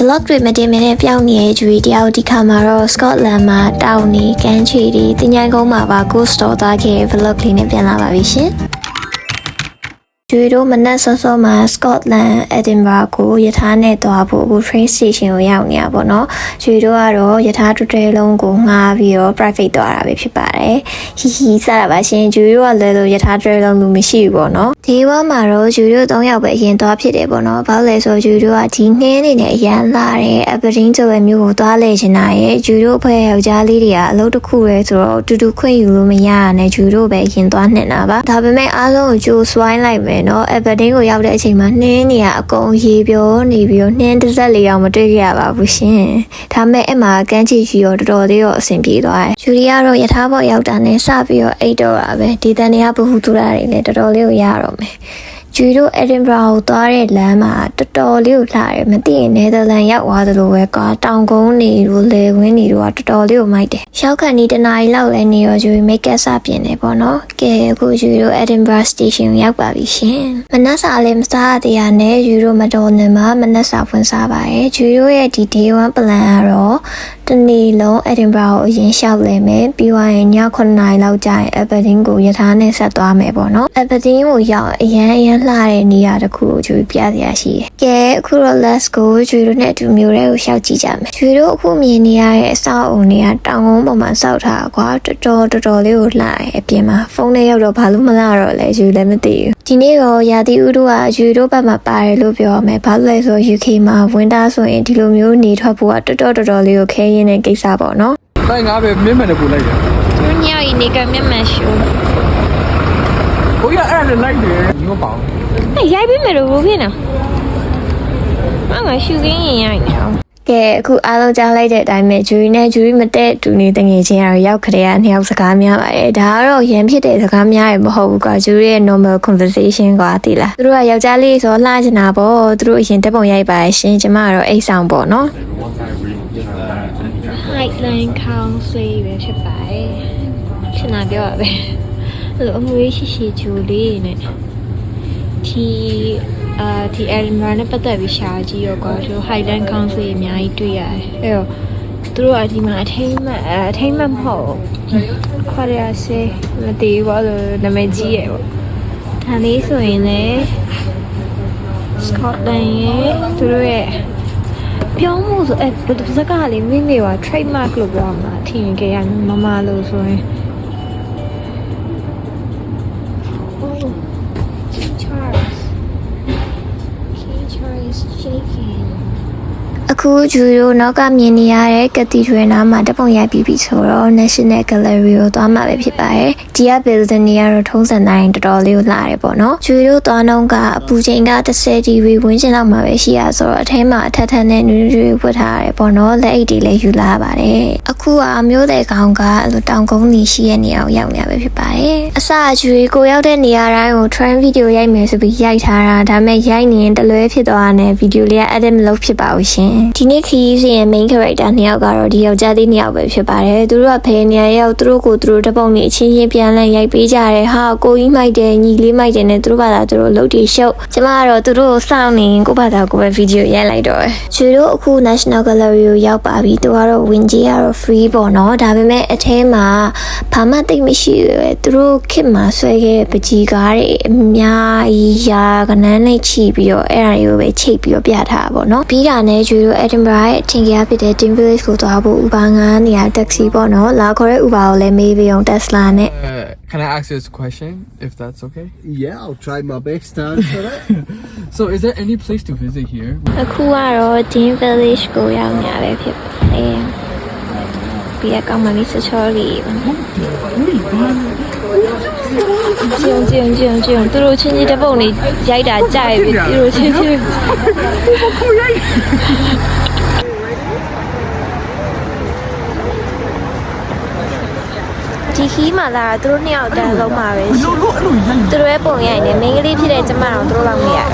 vlog တွေမတင်မနဲ့ပြောင်းနေတဲ့ဂျူရီတယောက်ဒီခါမှာတော့ Scotland မှာတောင်နေကမ်းခြေတွေတင်ញိုင်းကုန်းမှာပါ ghost store သွားခဲ့ vlog လေးနဲ့ပြန်လာပါပြီရှင်ဂျူရီတို့မနက်စောစောမှာ Scotland Edinburgh ကိုရထားနဲ့သွားဖို့အခု train station ကိုရောက်နေရပါတော့ဂျူရီတို့ကတော့ရထားတူတဲလုံးကိုငှားပြီးတော့ private သွားတာပဲဖြစ်ပါတယ်ဟီဟီစတာပါရှင်ဂျူရီတို့ကလည်းလို့ရထားတူတဲလုံးလူမရှိဘူးပေါ့နော်ဒီဝါမှာတော့ဂျူရီတို့3ယောက်ပဲအရင်သွားဖြစ်တယ်ပေါ့နော်ဘာလို့လဲဆိုဂျူရီတို့ကဒီနှင်းနေနဲ့အရန်လာတယ် Aberdeen ဆိုတဲ့မျိုးကိုသွားလဲချင်တာရဲ့ဂျူရီတို့အဖွဲယောက်ျားလေးတွေကအလုပ်တစ်ခုရဲဆိုတော့တူတူခွင့်ယူလို့မရရနဲ့ဂျူရီတို့ပဲအရင်သွားနှင်တာပါဒါပေမဲ့အားလုံးကိုဂျိုးဆွိုင်းလိုက်မယ်နော် Aberdeen ကိုရောက်တဲ့အချိန်မှာနှင်းနေရအကုန်ရေပြောနေပြီးတော့နှင်းတစ်စက်လေးအောင်မတွေ့ရပါဘူးရှင်ဒါပေမဲ့အဲ့မှာကန်းချီရှိရောတော်တော်လေးတော့အဆင်ပြေသွားတယ်ဂျူရီကတော့ရထားပေါ်ရောက်တာနဲ့စပြီးတော့အိတ်တော့တာပဲဒီတန်တွေကဘဟုတူတာတွေလည်းတော်တော်လေးကိုရတော့မယ်ဂျူရီတို့ Edinburgh ကိုသွားတဲ့လမ်းမှာတော်တော်လေးကိုလှတယ်မသိရင် Netherlands ရောက်သွားသလိုပဲကွာတောင်ကုန်းနေတို့လေဝင်းနေတို့ကတော်တော်လေးကိုမိုက်တယ်ရောက်ခါနီးတနားရီလောက်လဲနေရောဂျူရီ make up စပြင်နေပေါ့နော်ကဲအခုဂျူရီတို့ Edinburgh station ကိုရောက်ပါပြီရှင်မနက်စာလည်းမစားသေးရနဲ့ဂျူရီတို့မတော်နေမှာမနက်စာဖွင့်စားပါရဲ့ဂျူရီတို့ရဲ့ဒီ day 1 plan ကတော့တနေ့လုံး Edinburgh ကိုအရင်လျှောက်လဲမယ်ပြီးသွားရင်ည9နာရီလောက်ကျရင် Aberdeen ကိုရထားနဲ့ဆက်သွားမယ်ပေါ့နော် Aberdeen ကိုရောက်အရန်လှတဲ့နေရာတစ်ခုကိုဂျူရီပြစရာရှိတယ်။ကဲအခုတော့ let's go ဂျူရီတို့နဲ့အတူမျိုးတွေကိုရှောက်ကြည့်ကြမယ်။ဂျူရီတို့အခုမြင်နေရတဲ့အဆောက်အုံတွေကတောင်ကုန်းပေါ်မှာစောက်ထားကွာတော်တော်လေးကိုလှတယ်အပြင်မှာဖုန်းနဲ့ရောက်တော့ဘာလို့မလှတော့လဲဂျူရီလည်းမသိဘူး။ဒီနေ့တော့ရာသီဥတုကဂျူရီတို့ဘက်မှာပါတယ်လို့ပြောရမယ်။ဘာလို့လဲဆို UK မှာ winter ဆိုရင်ဒီလိုမျိုးနေထွက်ဖို့ကတော်တော်လေးကိုခဲရင်းတဲ့ကိစ္စပေါ့နော်။တိုင်းငါပဲမြင့်မှန်နဲ့ပို့လိုက်တယ်။သူညောင်နေကမြင့်မှန်ရှိုး။ကိုရအဲ့ဒါလိုက်တယ်ညီမပေါ့။အဲ့ရိုက်ပေးမယ်လို့ပြောနေတာ။အမရှူခင်းရင်ရိုက်နေတာ။ကဲအခုအားလုံးကြားလိုက်တဲ့အတိုင်းပဲဂျူရီနဲ့ဂျူရီမတဲ့တူနေတငယ်ချင်းကတော့ရောက်ခတဲ့ကနှစ်ယောက်စကားများပါတယ်ဒါကတော့ရန်ဖြစ်တဲ့စကားများရမဟုတ်ဘူးကွာဂျူရီရဲ့ normal conversation ကွာသိလားသူတို့ကယောက်ျားလေးဆိုလှချင်တာပေါ့သူတို့အရင်တက်ပုံရိုက်ပါရှင်ကျမကတော့အိတ်ဆောင်ပေါ့နော် Highland Council ပဲဖြစ်ပါတယ်ရှင်းတာပြောရပဲအဲ့လိုအမွေးရှိဂျူလေးနဲ့ဒီ Edinburgh နဲ့ပတ်သက်ပြီးရှာကြည့်ရောကွာဆို Highland Council အများကြီးတွေ့ရတယ်အဲ့တော့သူတို့ကဒီမှာအထိမ့်မှတ်မဟုတ်ခေါ်ရစေမသိဘူးဘာလို့နာမည်ကြီးရဲ့ပေါ့ဒါလေးဆိုရင်လေ Scotland ရဲ့သူတို့ရဲ့ပြောင်းမှုဆိုဘယ်စကားလေးမိမိက trademark လို့ပြောမှာထင်ကြရမမလို့ဆိုရင်အခုဂျူရီတို့နောက်ကမြင်နေရတဲ့ကတီထရီနာမှာတပုံရိုက်ပြီးပြီဆိုတော့ National Gallery ကိုသွားမှာပဲဖြစ်ပါတယ်။ဒီက building တွေကတော့ထုံးစံတိုင်းတော်တော်လေးကိုလှတယ်ပေါ့နော်။ဂျူရီတို့သွားနှုန်းကအပူချိန်က10 degree ဝန်းကျင်လောက်မှာပဲရှိရဆိုတော့အထဲမှာအထက်ထက်နဲ့နူးနူးဝတ်ထားရတယ်ပေါ့နော်။လက်အိတ်တွေလည်းယူလာပါတယ်။အခုကမျိုးတဲ့ကောင်ကအဲ့လိုတောင်ကုန်းကြီးရှိတဲ့နေရာကိုရောက်နေရပဲဖြစ်ပါတယ်။အစဂျူရီကိုရောက်တဲ့နေရာတိုင်းကို train video ရိုက်မယ်ဆိုပြီးရိုက်ထားတာဒါပေမဲ့ရိုက်နေရင်တလွဲဖြစ်သွားတာနဲ့ video လေးက edit မလုပ်ဖြစ်ပါဘူးရှင်။ဒီနေ့ခရီးစဉ်ရဲ့ main character နှစ်ယောက်ကတော့ဒီယောက်ျားလေးနှစ်ယောက်ပဲဖြစ်ပါတယ်သူတို့ကဖယ်နေရရောက်သူတို့ကိုသူတို့တပုံနေအချင်းချင်းပြန်လည်ရိုက်ပေးကြတယ်ဟာကိုကြီးမိုက်တယ်ညီလေးမိုက်တယ်နဲ့သူတို့ဘာသာသူတို့လုပ်တီရှုပ်ကျမကတော့သူတို့ကိုစောင့်နေကိုဘာသာကိုပဲဗီဒီယိုရိုက်လိုက်တော့ကျွေတို့အခု National Gallery ကိုရောက်ပါပြီသူကတော့ဝင်ကြီးကတော့ free ပေါ့နော်ဒါပေမဲ့အထဲမှာဘာမှတိတ်မရှိဘူးသူတို့ခေတ်မှာဆွဲခဲ့ပကြီးကားတွေအများကြီးရာကနန်းနဲ့ချီပြီးတော့အဲ့ဒါတွေကိုပဲချိတ်ပြီးတော့ပြထားတာပေါ့နော်ပြီးတာနဲ့ကျွေတို့ Edinburgh ရဲ့ထင်ကြဖြစ်တဲ့ Dean Village ကိုသွားဖို့ Uber 9နေရာ taxi ပေါ့နော်လာခေါ်တဲ့ Uber ကိုလည်းမေးပြီးအောင် Tesla နဲ့ Can I ask you a question if that's okay? Yeah, I'll try my best to answer it. So is there any place to visit here? အခုကတော့ Dean Village ကိုရောက်နေရပဲဖြစ်ပါတယ်ပြီးတော့ကောင်းမှလေးစချောလေးပါကျုံသူတို့ချင်းချင်းတပုံလေးရိုက်တာကြိုက်ပြီသူတို့ချင်းချင်းဒီခီးမှာလာသူတို့နှစ်ယောက်တန်းလုံးမှာပဲသူတို့ရဲ့ပုံရိုက်နေမိန်းကလေးဖြစ်တဲ့ကျမတော်သူတို့လောက်နေရတယ်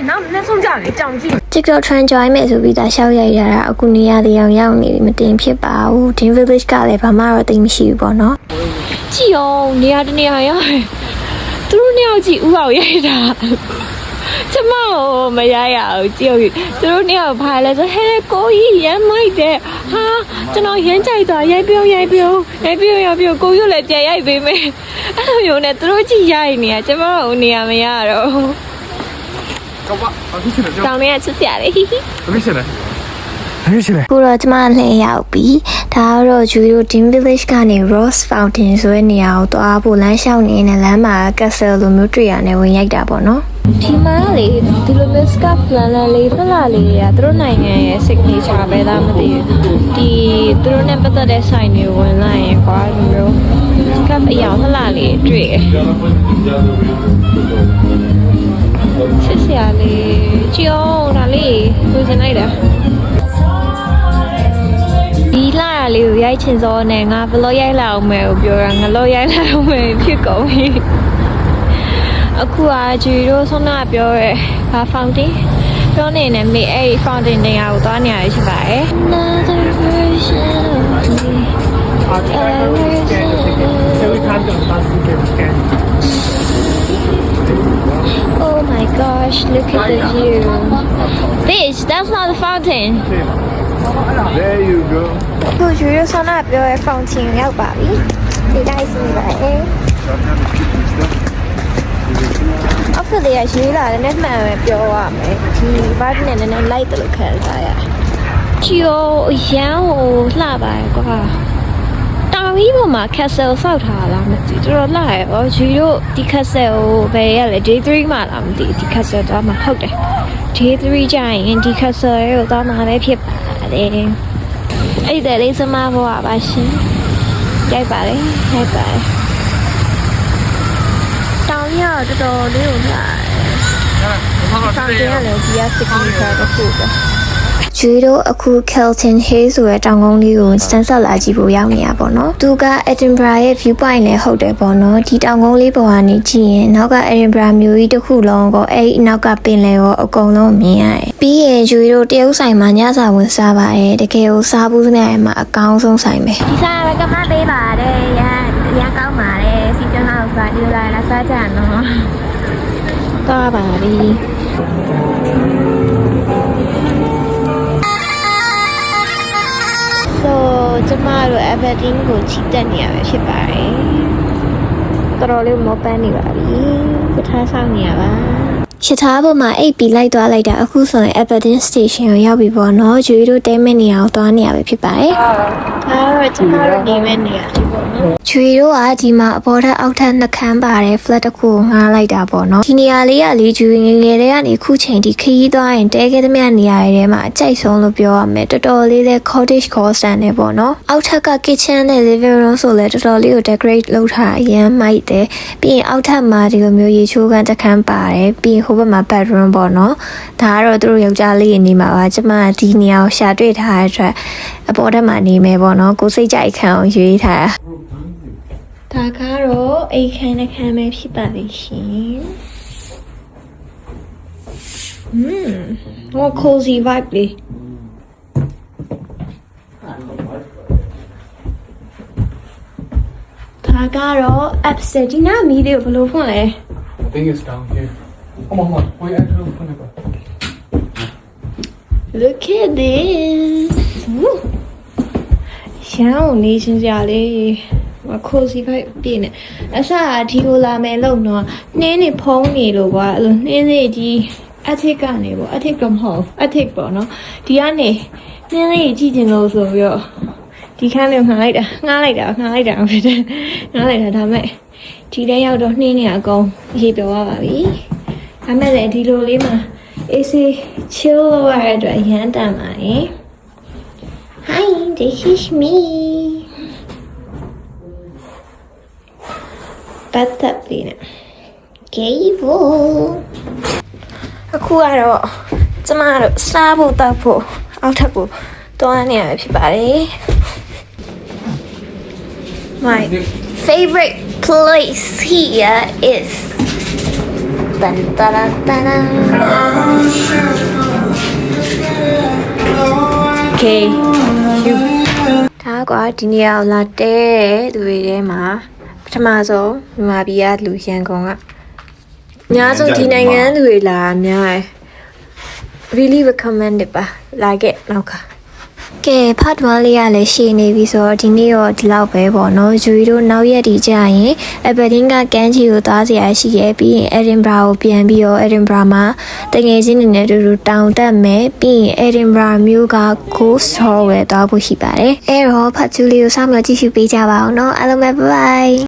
နောက်လက်ဆုံးကြလေကြောင်ကြည့် TikTok trend join မယ်ဆိုပြီးသားရှောက်ရိုက်ရတာအခုနေရာတွေရောက်နေပြီမတင်ဖြစ်ပါဘူး Dean Village ကလည်းဘာမှတော့သိမရှိဘူးပေါ့နော်ကြည့်အောင်နေရာတနေရာရောက်သူတို့နှစ်ယောက်ကြည့်ဥအောင်ရိုက်တာ ကျမမရရအောင်ကြည့်သူတို့နှစ်ယောက်ဖားလဲဆိုဟဲကိုကြီးရမ်းမိုက်တယ်ဟာကျွန်တော်ရမ်းကြိုက်သွားရိုက်ပြုံးကိုကြီးလည်းပြန်ရိုက်ပေးမယ်အဲ့လိုမျိုးနဲ့သူတို့ကြည့်ရိုက်နေရကျမတို့နေရမရတော့ ကောပါအခုရှင်တယ် တောင်းနေရချစ်စရာလေ အခုရှင်တယ်အခုရှင်တယ် ခုတော့ကျမလှည့်ရောက်ပြီဒါကတော့ဂျူရို Dim Village ကနေ Rose Fountain ဆိုတဲ့နေရာကိုသွားဖို့လမ်းလျှောက်နေတဲ့လမ်းမှာ Castle လိုမျိုးတွေ့ရတယ်ဝင်ရိုက်တာပေါ့နော်ဒီမှာလေဒီလိုမျိုး scarf လန်လေးသလားလေးတွေကသူတို့နိုင်ငံရဲ့ signature ပဲလားမသိဘူးဒီသူတို့နဲ့ပတ်သက်တဲ့ဆိုင်တွေဝင်လာရင်ကွာဒီမျိုး scarf အရောင်သလားလေးတွေ့တယ်ချစ်စရာလေးကြည့်အောင်ဒါလေးဝင်စင်လိုက်တာဒီလာရလေးကိုရိုက်ချင်စောနဲ့ငါဘလို့ရိုက်လာအောင်မယ်ကိုပြောတာငါလို့ရိုက်လာအောင်မယ်ဖြစ်ကုန်ပြီအခုကဂျီရိုဆုံးနာပြောရဲဘာ fountain ပြောနေနဲ့မေအဲ့ဒီ fountain နေရာကိုသွားနေရရှိပါတယ် Another version of me every time the bus gets scanned Oh my gosh look at the view Bitch that's not the fountain There you go. အခုဂျီရိုဆုံးနာပြောရဲ fountain ရောက်ပါပြီဒီတိုင်းစီပါတယ်အခုတည်းကရေးလာတယ်နဲ့မှန်ပဲပြောရမယ်ဒီ vibe နဲ့နည်းနည်း light တယ်လို့ခံစားရချီယိုအရန်ဟိုလှပါရဲ့ကွာတောင်ကြီးပေါ်မှာ castle ဆောက်ထားလားမသိတော်တော်လှရဲ့ဗောဂျီတို့ဒီ castle ကိုဘယ်ရလဲ day 3မှာလားမသိဒီ castle တော့မှာဟုတ်တယ် day 3ကျရင်ဒီ castle ကိုတော့မှာပဲဖြစ်ပါတယ်အဲ့ဒါလေးစမဘောပါရှင်ရိုက်ပါတယ်တောင်ရတော်တော်လေးကိုလာတောင်ကျရလည်းဒီကစစ်ကူကတခုပဲဂျီရိုအခု Kelton Hill ဆိုတဲ့တောင်ကုန်းလေးကိုစမ်းဆက်လာကြည့်ဖို့ရောက်နေရပါတော့။သူက Edinburgh ရဲ့ view point လည်းဟုတ်တယ်ပေါ့နော်။ဒီတောင်ကုန်းလေးပေါ်ကနေကြည့်ရင်နောက်က Edinburgh မြို့ကြီးတစ်ခုလုံးကိုအဲ့ဒီနောက်ကပင်လယ်ကိုအကုန်လုံးမြင်ရတယ်။ပြီးရင်ဂျီရိုတရုတ်ဆိုင်မှာညစာဝင်စားပါတယ်။တကယ်ကိုစားဘူးစမြဲမှာအကောင်းဆုံးဆိုင်ပဲ။ဒီစားရကမှပေးပါတယ်။ရကောင်းပါတယ်။စီကျန်းအောင်စားဒီလာလာစားကြနော်။သွားပါပြီ။ကျမတို့ Aberdeen ကိုချီတက်နေရပဲဖြစ်ပါတယ်။တော်တော်လေးမောပန်းနေပါပြီ။ကထားဆောင်နေရပါ။ရှစ်ထားပေါ်မှာအိပ်ပြီးလိုက်သွားလိုက်တာအခုဆိုရင် Aberdeen Station ကိုရောက်ပြီပေါ့နော်။ဂျူရီတို့တဲမဲ့နေရာကိုသွားနေရပဲဖြစ်ပါတယ်။ဒါတော့ကျမတို့နေမဲ့နေရာဒီပေါ့နော်။ဂျူရီတို့ကဒီမှာအပေါ်ထက်အောက်ထက်နှစ်ခန်းပါတယ် flat တစ်ခုကိုငှားလိုက်တာပေါ့နော်။ဒီနေရာလေးကလေဂျူရီငယ်ငယ်လေးကနေခုချိန်ထိခရီးသွားရင်တဲခဲ့သမျှနေရာတွေထဲမှာအကြိုက်ဆုံးလို့ပြောရမယ်။တော်တော်လေးလဲ cottage core stand နဲ့ပေါ့နော်။အောက်ထက်က kitchen နဲ့ living room ဆိုလဲတော်တော်လေးကို decorate လုပ်ထားအရင်မိုက်တယ်။ပြီးရင်အောက်ထပ်မှာဒီလိုမျိုးရေချိုးခန်းတစ်ခန်းပါတယ်။ပြီးရင်ဟိုဘက်မှာ bedroom ပေါ့နော်ဒါကတော့သူတို့ယောက်ျားလေးနေမှာပါကျမဒီနေရာကိုရှာတွေ့ထားတဲ့အတွက်အပေါ်ထက်မှာနေမယ်ပေါ့နော်ကိုစိတ်ကြိုက်ခံအောင်ရွေးထားတာဒါကတော့အိမ်ခန်းတစ်ခန်းပဲဖြစ်ပါလိမ့်ရှင်ဟို cozy vibe လေးဒါကတော့ upstairs ဒီနားမီးလေးကိုဘယ်လိုဖွင့်လဲ I think it's down here Come on, wait, I don't know. Look at this. Woo. ရှမ်းကိုနေချင်းစရာလေးမခိုးစီဖိုက်ပြည့်နေအစဒီကိုလာမယ်လို့တော့နှင်းနေဖုံးနေလို့ကွာအဲ့လိုနှင်းလေးကြီးအထစ်ကနေပေါ့အထစ်ကမဟုတ်အထစ်ပေါ့နော်ဒီကနေနှင်းလေးကြည့်ချင်လို့ဆိုပြီးတော့ဒီခန်းလေးငှားလိုက်တာဖြစ်တယ်ငှားလိုက်တာဒါမဲ့ဒီထဲရောက်တော့နှင်းနေအကုန်ရေးပြောရပါပြီဒါမဲ့လည်းဒီလိုလေးမှာ AC chill လုပ်ရတဲ့အတွက်ရမ်းတန်ပါတယ် Hi this is me ပတ်သက်ပြီးနေကေဗိုအခုကတော့ကျမတို့စားဖို့တောက်ဖို့အောက်ထပ်ကိုတွန်းနေရဖြစ်ပါတယ် My favorite place here is Dun, dun, dun, dun. Okay. ဒါကွာဒီနေရာကိုလာတဲ့သူတွေထဲမှာပထမဆုံးမြန်မာပြည်ကလူရန်ကုန်က ညာဆုံးဒီနိုင်ငံသူတွေလာအများ really recommended ပါလာခဲ့နောက်ကကဲဖတ်1လေးရလည်းရှည်နေပြီဆိုတော့ဒီနေ့တော့ဒီလောက်ပဲပေါ့နော်ဂျူရီတို့နောက်ရက်ဒီကြာရင်အဘဒင်းကကန်းချီကိုသွားစရာရှိခဲ့ပြီးရင် Edinburgh ကိုပြန်ပြီးတော့ Edinburgh မှာတငယ်ချင်းတွေနဲ့အတူတူတောင်တက်မယ်ပြီးရင် Edinburgh မြို့က Ghost Tour ဝယ်သွားဖို့ရှိပါတယ်အဲ့တော့ဖတ်2လေးကိုစောင့်မျှော်ကြည့်ရှုပေးကြပါအောင်နော်အားလုံးပဲ bye bye